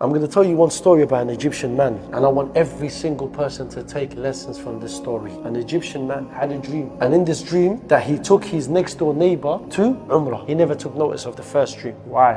I'm going to tell you one story about an Egyptian man, and I want every single person to take lessons from this story. An Egyptian man had a dream, and in this dream that he took his next door neighbor to Umrah. He never took notice of the first dream. Why?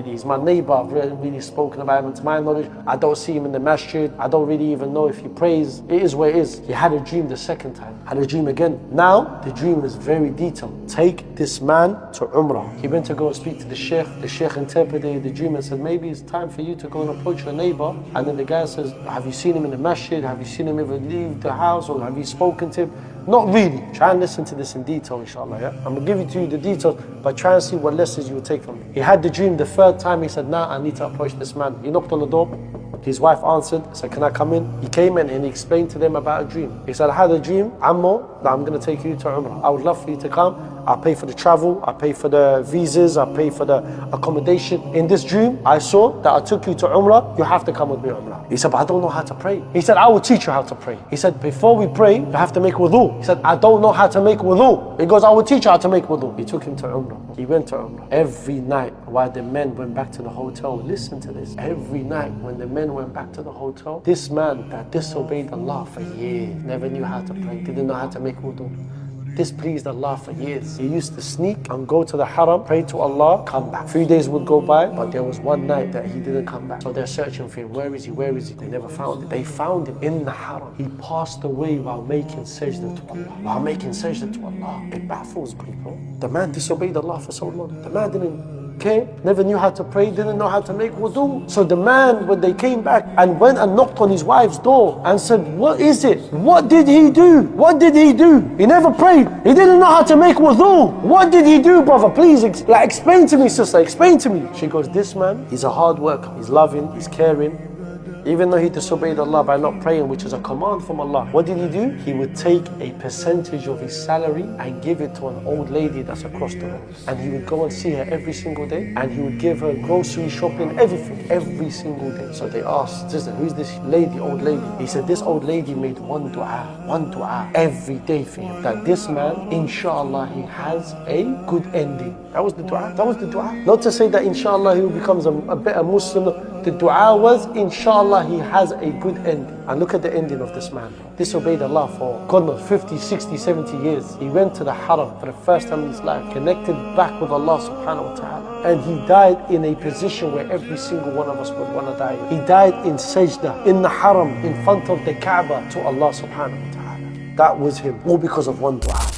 He's my neighbor, I've really spoken about him. To my knowledge, I don't see him in the masjid, I don't really even know if he prays. It is where it is. He had a dream the second time, had a dream again. Now, the dream is very detailed. Take this man to Umrah. He went to go and speak to the sheikh. The sheikh interpreted the dream and said, maybe it's time for you to go and approach your neighbor. And then the guy says, have you seen him in the masjid? Have you seen him ever leave the house? Or have you spoken to him? Not really. Try and listen to this in detail, inshallah. Yeah? I'm going to give you to you the details, but try and see what lessons you will take from it. He had the dream the third time. He said, now I need to approach this man. He knocked on the door. His wife answered, said, can I come in? He came in and he explained to them about a dream. He said, I had a dream, Ammo, that I'm going to take you to Umrah. I would love for you to come. I'll pay for the travel, I'll pay for the visas, I'll pay for the accommodation. In this dream, I saw that I took you to Umrah, you have to come with me Umrah. He said, but I don't know how to pray. He said, I will teach you how to pray. He said, before we pray, you have to make wudu. He said, I don't know how to make wudu. He goes, I will teach you how to make wudu. He took him to Umrah. He went to Umrah. Every night while the men went back to the hotel, listen to this. Every night when the men went back to the hotel, this man that disobeyed Allah for years, never knew how to pray, didn't know how to make wudu, displeased Allah for years. He used to sneak and go to the haram, pray to Allah, come back. 3 days would go by, but there was one night that he didn't come back. So they're searching for him. Where is he? Where is he? They never found him. They found him in the haram. He passed away while making sajda to Allah. While making sajda to Allah. It baffles people. The man disobeyed Allah for so long. The man didn't care, never knew how to pray, didn't know how to make wudu. So the man, when they came back and went and knocked on his wife's door and said, what is it? What did he do? What did he do? He never prayed. He didn't know how to make wudu. What did he do, brother? Please explain to me, sister. Explain to me. She goes, this man, he's a hard worker. He's loving, he's caring. Even though he disobeyed Allah by not praying, which is a command from Allah, what did he do? He would take a percentage of his salary and give it to an old lady that's across the road. And he would go and see her every single day, and he would give her grocery shopping, everything, every single day. So they asked, sister, who's this lady, old lady? He said, this old lady made one dua every day for him, that this man, inshallah, he has a good ending. That was the dua. That was the dua. Not to say that inshallah he becomes a better Muslim. The dua was, inshallah, he has a good ending. And look at the ending of this man. Disobeyed Allah for, God knows, 50, 60, 70 years. He went to the haram for the first time in his life, connected back with Allah subhanahu wa ta'ala. And he died in a position where every single one of us would want to die. He died in sajda, in the haram, in front of the Kaaba to Allah subhanahu wa ta'ala. That was him, all because of one dua.